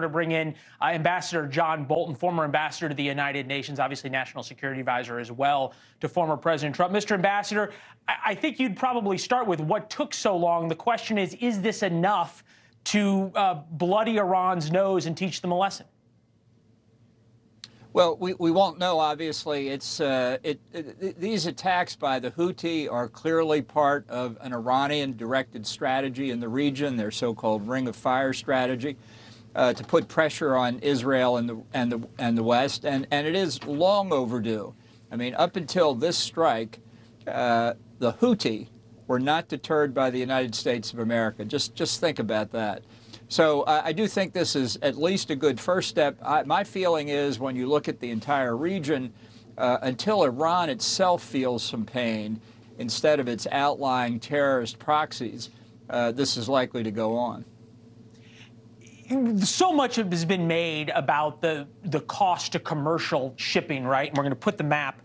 To bring in Ambassador John Bolton, former ambassador to the United Nations, obviously national security advisor as well to former President Trump. Mr. Ambassador, I think you'd probably start with what took so long. The question is this enough to bloody Iran's nose and teach them a lesson? Well, we won't know, obviously. These attacks by the Houthi are clearly part of an Iranian-directed strategy in the region, their so-called Ring of Fire strategy, to put pressure on Israel and the West, and it is long overdue. I mean, up until this strike, the Houthi were not deterred by the United States of America. Just think about that. So I do think this is at least a good first step. My feeling is when you look at the entire region, until Iran itself feels some pain, instead of its outlying terrorist proxies, this is likely to go on. So much has been made about the cost to commercial shipping, right? And we're going to put the map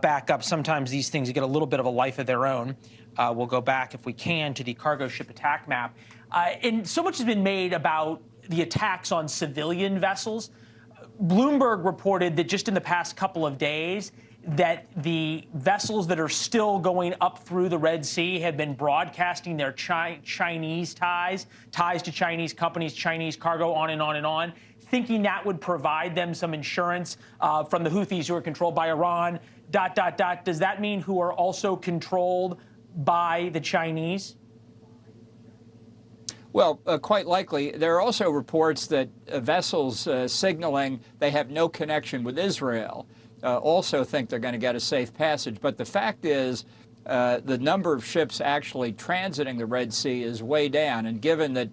back up. Sometimes these things get a little bit of a life of their own. We'll go back, if we can, to the cargo ship attack map. And so much has been made about the attacks on civilian vessels. Bloomberg reported that just in the past couple of days, that the vessels that are still going up through the Red Sea have been broadcasting their Chinese ties to Chinese companies, Chinese cargo, on and on and on, thinking that would provide them some insurance from the Houthis, who are controlled by Iran, ... Does that mean who are also controlled by the Chinese? Well, quite likely. There are also reports that vessels signaling they have no connection with Israel also think they're going to get a safe passage. But the fact is, the number of ships actually transiting the Red Sea is way down. And given that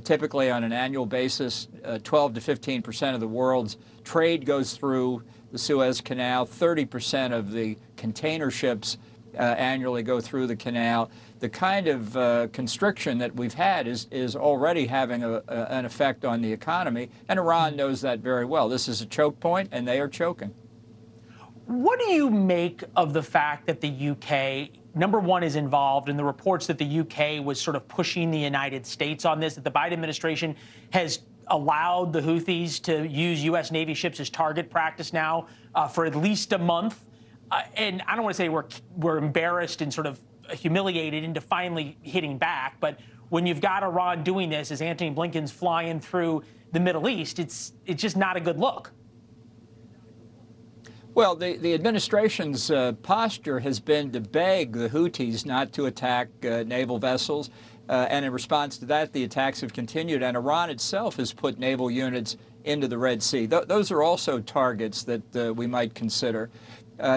typically on an annual basis, 12 to 15% of the world's trade goes through the Suez Canal, 30% of the container ships annually go through the canal, the kind of constriction that we've had is already having an effect on the economy, and Iran knows that very well. This is a choke point, and they are choking. What do you make of the fact that the UK, number one, is involved in the reports that the UK was sort of pushing the United States on this, that the Biden administration has allowed the Houthis to use U.S. Navy ships as target practice now for at least a month? And I don't want to say we're embarrassed and sort of humiliated into finally hitting back, but when you've got Iran doing this as Antony Blinken's flying through the Middle East, it's just not a good look. Well, the administration's posture has been to beg the Houthis not to attack naval vessels, and in response to that, the attacks have continued, and Iran itself has put naval units into the Red Sea. Those are also targets that we might consider.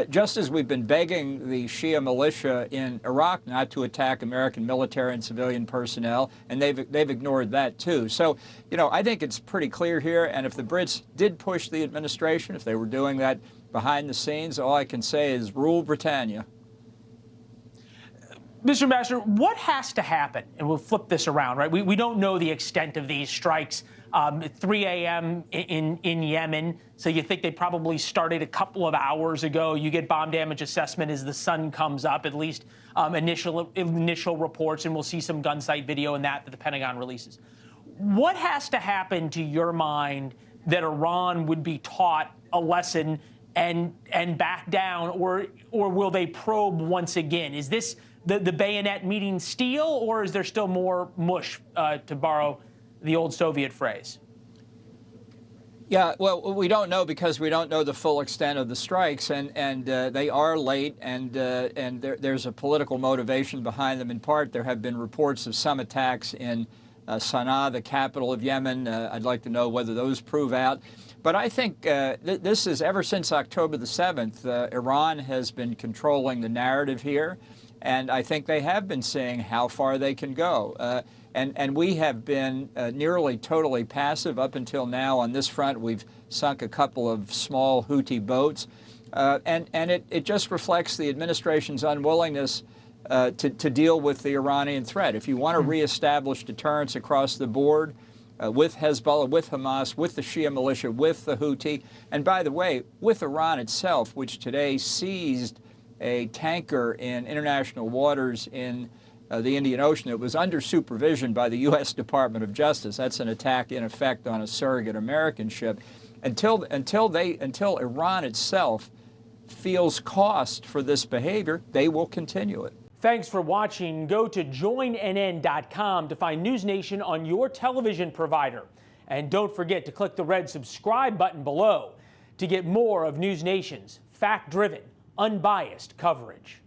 Just as we've been begging the Shia militia in Iraq not to attack American military and civilian personnel, and they've ignored that too. So, you know, I think it's pretty clear here, and if the Brits did push the administration, if they were doing that behind the scenes, all I can say is rule Britannia. Mr. Ambassador, what has to happen? And we'll flip this around, right? We don't know the extent of these strikes. At 3 a.m. in Yemen, so you think they probably started a couple of hours ago. You get bomb damage assessment as the sun comes up, at least initial reports, and we'll see some gun site video and that the Pentagon releases. What has to happen, to your mind, that Iran would be taught a lesson and back down, or will they probe once again? Is this the bayonet meeting steel, or is there still more mush, to borrow the old Soviet phrase? Yeah, well, we don't know because we don't know the full extent of the strikes, and they are late, and there's a political motivation behind them. In part, there have been reports of some attacks in Sana'a, the capital of Yemen. I'd like to know whether those prove out. But I think this is, ever since October the 7th, Iran has been controlling the narrative here, and I think they have been seeing how far they can go. And we have been nearly totally passive up until now on this front. We've sunk a couple of small Houthi boats. And it just reflects the administration's unwillingness to deal with the Iranian threat. If you want to reestablish deterrence across the board with Hezbollah, with Hamas, with the Shia militia, with the Houthi, and by the way, with Iran itself, which today seized a tanker in international waters in the Indian Ocean. It was under supervision by the U.S. Department of Justice. That's an attack, in effect, on a surrogate American ship. Until Iran itself feels cost for this behavior, they will continue it. Thanks for watching. Go to joinnn.com to find NewsNation on your television provider. And don't forget to click the red subscribe button below to get more of NewsNation's fact-driven, unbiased coverage.